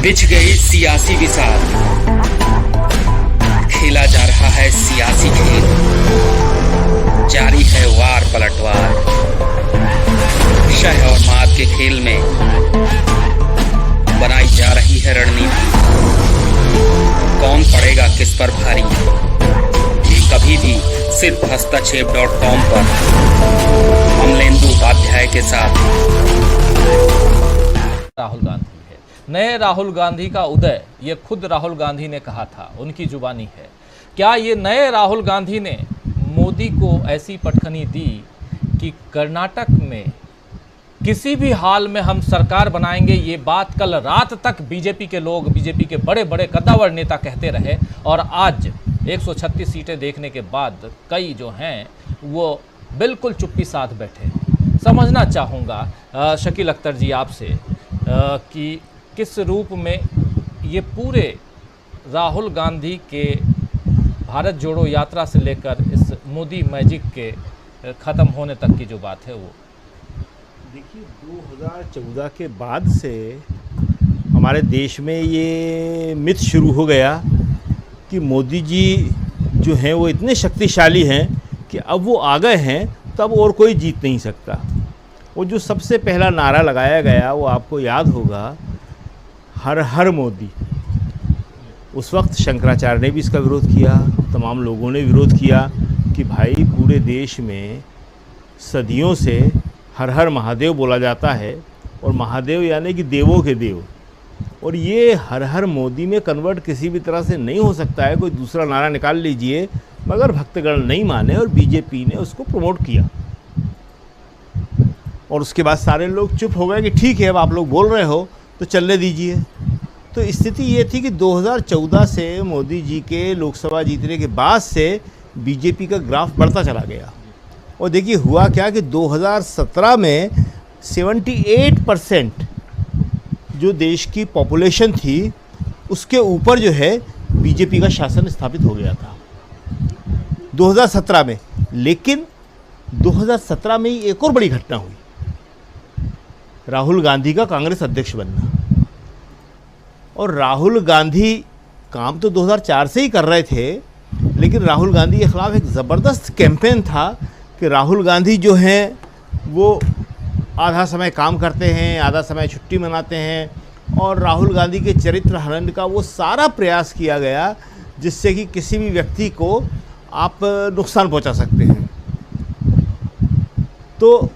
बिछ गई सियासी विसार, खेला जा रहा है सियासी खेल, जारी है वार पलटवार। शह और मात के खेल में बनाई जा रही है रणनीति। कौन पड़ेगा किस पर भारी, ये कभी भी सिर्फ हस्तक्षेप.com पर अमलेंदु उपाध्याय के साथ। राहुल गांधी है, नए राहुल गांधी का उदय, ये खुद राहुल गांधी ने कहा था, उनकी जुबानी है। क्या ये नए राहुल गांधी ने मोदी को ऐसी पटखनी दी कि कर्नाटक में किसी भी हाल में हम सरकार बनाएंगे, ये बात कल रात तक बीजेपी के लोग, बीजेपी के बड़े बड़े कद्दावर नेता कहते रहे, और आज 136 सीटें देखने के बाद कई जो हैं वो बिल्कुल चुप्पी साध बैठे। समझना चाहूँगा शकील अख्तर जी आपसे कि किस रूप में ये पूरे राहुल गांधी के भारत जोड़ो यात्रा से लेकर इस मोदी मैजिक के ख़त्म होने तक की जो बात है वो। देखिए, 2014 के बाद से हमारे देश में ये मिथ शुरू हो गया कि मोदी जी जो हैं वो इतने शक्तिशाली हैं कि अब वो आ गए हैं तो अब और कोई जीत नहीं सकता। वो जो सबसे पहला नारा लगाया गया वो आपको याद होगा, हर हर मोदी। उस वक्त शंकराचार्य ने भी इसका विरोध किया, तमाम लोगों ने विरोध किया कि भाई पूरे देश में सदियों से हर हर महादेव बोला जाता है, और महादेव यानी कि देवों के देव, और ये हर हर मोदी में कन्वर्ट किसी भी तरह से नहीं हो सकता है। कोई दूसरा नारा निकाल लीजिए, मगर भक्तगण नहीं माने और बीजेपी ने उसको प्रमोट किया, और उसके बाद सारे लोग चुप हो गए कि ठीक है, अब आप लोग बोल रहे हो तो चलने दीजिए। तो स्थिति ये थी कि 2014 से मोदी जी के लोकसभा जीतने के बाद से बीजेपी का ग्राफ बढ़ता चला गया। और देखिए हुआ क्या कि 2017 में 78% जो देश की पॉपुलेशन थी उसके ऊपर जो है बीजेपी का शासन स्थापित हो गया था 2017 में। लेकिन 2017 में ही एक और बड़ी घटना हुई, राहुल गांधी का कांग्रेस अध्यक्ष बनना। और राहुल गांधी काम तो 2004 से ही कर रहे थे, लेकिन राहुल गांधी के खिलाफ एक ज़बरदस्त कैंपेन था कि राहुल गांधी जो हैं वो आधा समय काम करते हैं, आधा समय छुट्टी मनाते हैं, और राहुल गांधी के चरित्र हनन का वो सारा प्रयास किया गया जिससे कि किसी भी व्यक्ति को आप नुकसान पहुंचा सकते हैं। तो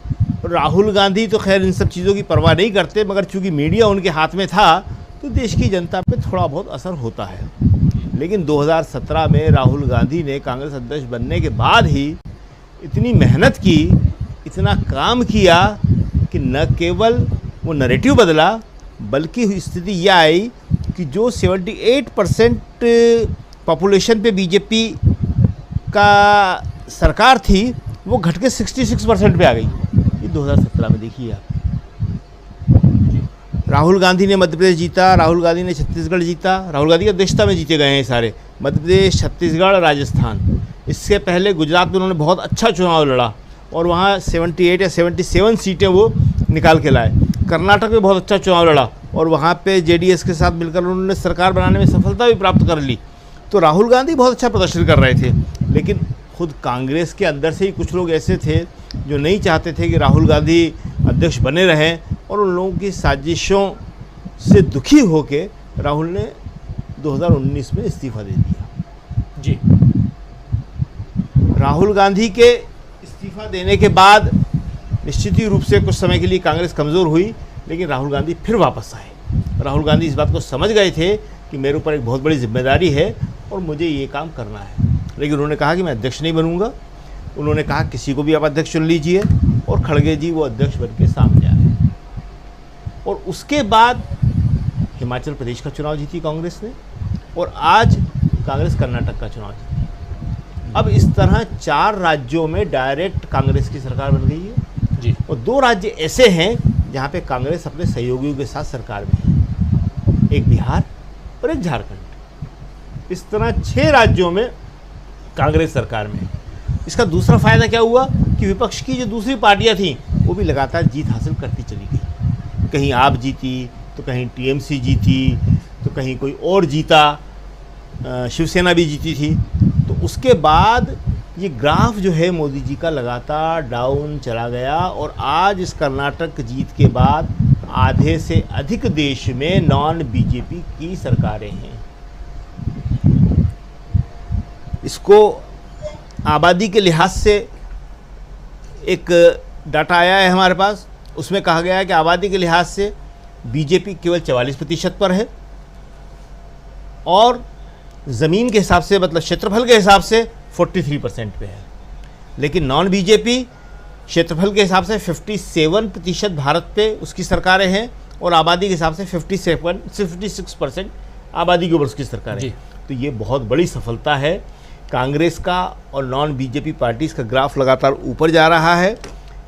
राहुल गांधी तो खैर इन सब चीज़ों की परवाह नहीं करते, मगर चूंकि मीडिया उनके हाथ में था तो देश की जनता पे थोड़ा बहुत असर होता है। लेकिन 2017 में राहुल गांधी ने कांग्रेस अध्यक्ष बनने के बाद ही इतनी मेहनत की, इतना काम किया कि न केवल वो नैरेटिव बदला, बल्कि स्थिति यह आई कि जो 78% पॉपुलेशन पे बीजेपी का सरकार थी वो घट के 66% पे आ गई। ये 2017 में देखिए आप। राहुल गांधी ने मध्य प्रदेश जीता, राहुल गांधी ने छत्तीसगढ़ जीता, राहुल गांधी की अध्यक्षता में जीते गए हैं सारे, मध्य प्रदेश, छत्तीसगढ़, राजस्थान। इससे पहले गुजरात में उन्होंने बहुत अच्छा चुनाव लड़ा और वहाँ 78 या 77 सीटें वो निकाल के लाए। कर्नाटक में बहुत अच्छा चुनाव लड़ा और वहाँ पे जेडीएस के साथ मिलकर उन्होंने सरकार बनाने में सफलता भी प्राप्त कर ली। तो राहुल गांधी बहुत अच्छा प्रदर्शन कर रहे थे, लेकिन खुद कांग्रेस के अंदर से ही कुछ लोग ऐसे थे जो नहीं चाहते थे कि राहुल गांधी अध्यक्ष बने रहें, और उन लोगों की साजिशों से दुखी होके राहुल ने 2019 में इस्तीफा दे दिया। जी, राहुल गांधी के इस्तीफा देने के बाद निश्चित ही रूप से कुछ समय के लिए कांग्रेस कमज़ोर हुई, लेकिन राहुल गांधी फिर वापस आए। राहुल गांधी इस बात को समझ गए थे कि मेरे ऊपर एक बहुत बड़ी जिम्मेदारी है और मुझे ये काम करना है, लेकिन उन्होंने कहा कि मैं अध्यक्ष नहीं बनूंगा। उन्होंने कहा किसी को भी आप अध्यक्ष चुन लीजिए, और खड़गे जी वो अध्यक्ष बन के सामने आए। और उसके बाद हिमाचल प्रदेश का चुनाव जीती कांग्रेस ने, और आज कांग्रेस कर्नाटक का चुनाव जीती। अब इस तरह 4 राज्यों में डायरेक्ट कांग्रेस की सरकार बन गई है जी, और 2 राज्य ऐसे हैं जहाँ पे कांग्रेस अपने सहयोगियों के साथ सरकार में है, एक बिहार और एक झारखंड। इस तरह 6 राज्यों में कांग्रेस सरकार में है। इसका दूसरा फ़ायदा क्या हुआ कि विपक्ष की जो दूसरी पार्टियां थीं वो भी लगातार जीत हासिल करती चली गई। कहीं आप जीती तो कहीं टीएमसी जीती, कहीं कोई और जीता, शिवसेना भी जीती थी। तो उसके बाद ये ग्राफ जो है मोदी जी का लगातार डाउन चला गया और आज इस कर्नाटक जीत के बाद आधे से अधिक देश में नॉन बीजेपी की सरकारें हैं। इसको आबादी के लिहाज से एक डाटा आया है हमारे पास, उसमें कहा गया है कि आबादी के लिहाज से बीजेपी केवल 44% पर है और ज़मीन के हिसाब से मतलब क्षेत्रफल के हिसाब से 43% पे है। लेकिन नॉन बीजेपी क्षेत्रफल के हिसाब से 57% भारत पे उसकी सरकारें हैं और आबादी के हिसाब से 56% आबादी के ऊपर उसकी सरकारें हैं। तो ये बहुत बड़ी सफलता है कांग्रेस का और नॉन बीजेपी पार्टीज़ का ग्राफ लगातार ऊपर जा रहा है,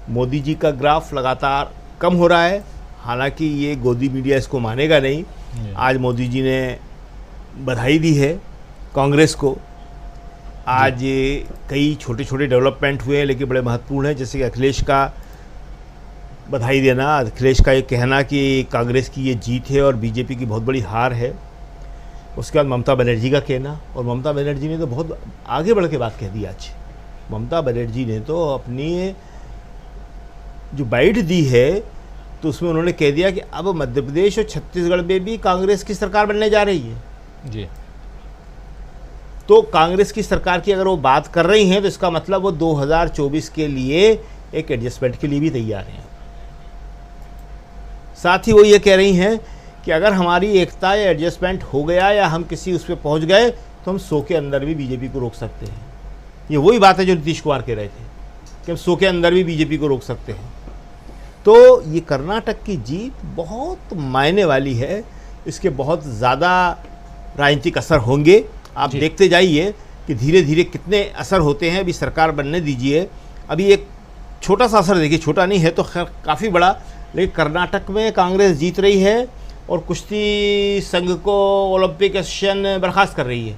मोदी जी का ग्राफ लगातार कम हो रहा है। हालांकि ये गोदी मीडिया इसको मानेगा नहीं। आज मोदी जी ने बधाई दी है कांग्रेस को। आज कई छोटे छोटे डेवलपमेंट हुए हैं लेकिन बड़े महत्वपूर्ण हैं, जैसे कि अखिलेश का बधाई देना, अखिलेश का ये कहना कि कांग्रेस की ये जीत है और बीजेपी की बहुत बड़ी हार है। उसके बाद ममता बनर्जी का कहना, और ममता बनर्जी ने तो बहुत आगे बढ़ के बात कह दी। आज ममता बनर्जी ने तो अपनी जो बाइट दी है तो उसमें उन्होंने कह दिया कि अब मध्य प्रदेश और छत्तीसगढ़ में भी कांग्रेस की सरकार बनने जा रही है जी। तो कांग्रेस की सरकार की अगर वो बात कर रही हैं तो इसका मतलब वो 2024 के लिए एक एडजस्टमेंट के लिए भी तैयार हैं। साथ ही वो ये कह रही हैं कि अगर हमारी एकता या एडजस्टमेंट हो गया या हम किसी उस पर पहुँच गए तो हम 100 के अंदर भी बीजेपी को रोक सकते हैं। ये वही बात है जो नीतीश कुमार कह रहे थे कि हम 100 के अंदर भी बीजेपी को रोक सकते हैं। तो ये कर्नाटक की जीत बहुत मायने वाली है, इसके बहुत ज़्यादा राजनीतिक असर होंगे। आप देखते जाइए कि धीरे धीरे कितने असर होते हैं। अभी सरकार बनने दीजिए, अभी एक छोटा सा असर देखिए, छोटा नहीं है तो खैर काफ़ी बड़ा, लेकिन कर्नाटक में कांग्रेस जीत रही है और कुश्ती संघ को ओलंपिक एसोसिएशन बर्खास्त कर रही है।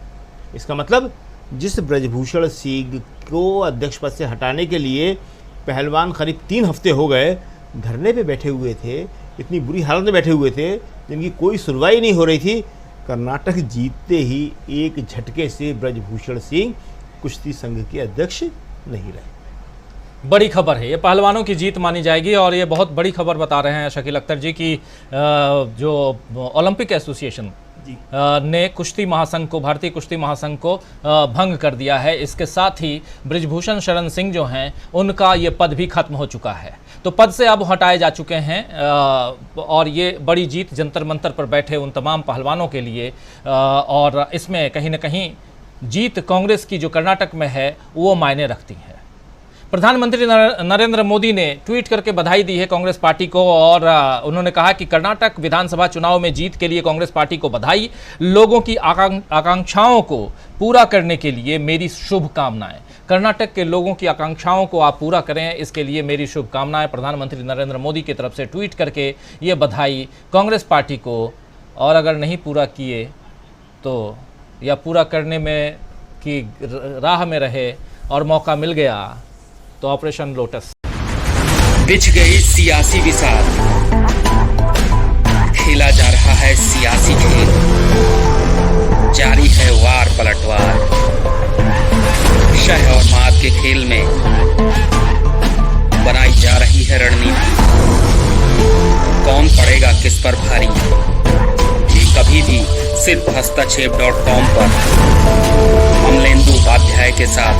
इसका मतलब जिस ब्रजभूषण सिंह को अध्यक्ष पद से हटाने के लिए पहलवान करीब 3 हफ्ते हो गए धरने पे बैठे हुए थे, इतनी बुरी हालत में बैठे हुए थे जिनकी कोई सुनवाई नहीं हो रही थी, कर्नाटक जीतते ही एक झटके से ब्रजभूषण सिंह कुश्ती संघ के अध्यक्ष नहीं रहे। बड़ी खबर है, ये पहलवानों की जीत मानी जाएगी और ये बहुत बड़ी खबर बता रहे हैं शकील अख्तर जी की जो ओलंपिक एसोसिएशन ने कुश्ती महासंघ को, भारतीय कुश्ती महासंघ को भंग कर दिया है। इसके साथ ही बृजभूषण शरण सिंह जो हैं उनका ये पद भी खत्म हो चुका है, तो पद से अब हटाए जा चुके हैं और ये बड़ी जीत जंतर मंतर पर बैठे उन तमाम पहलवानों के लिए। और इसमें कहीं ना कहीं जीत कांग्रेस की जो कर्नाटक में है वो मायने रखती है। प्रधानमंत्री नरेंद्र मोदी ने ट्वीट करके बधाई दी है कांग्रेस पार्टी को और उन्होंने कहा कि कर्नाटक विधानसभा चुनाव में जीत के लिए कांग्रेस पार्टी को बधाई, लोगों की आकांक्षाओं को पूरा करने के लिए मेरी शुभकामनाएं। कर्नाटक के लोगों की आकांक्षाओं को आप पूरा करें, इसके लिए मेरी शुभकामनाएं। प्रधानमंत्री नरेंद्र मोदी की तरफ से ट्वीट करके ये बधाई कांग्रेस पार्टी को, और अगर नहीं पूरा किए तो या पूरा करने में की राह में रहे और मौका मिल गया तो ऑपरेशन लोटस। बिछ गई सियासी विसार, खेला जा रहा है सियासी खेल, जारी है वार पलटवार। शह और मात के खेल में बनाई जा रही है रणनीति, कौन पड़ेगा किस पर भारी, ये कभी भी सिर्फ hastachep.com पर अमलेंदु उपाध्याय के साथ।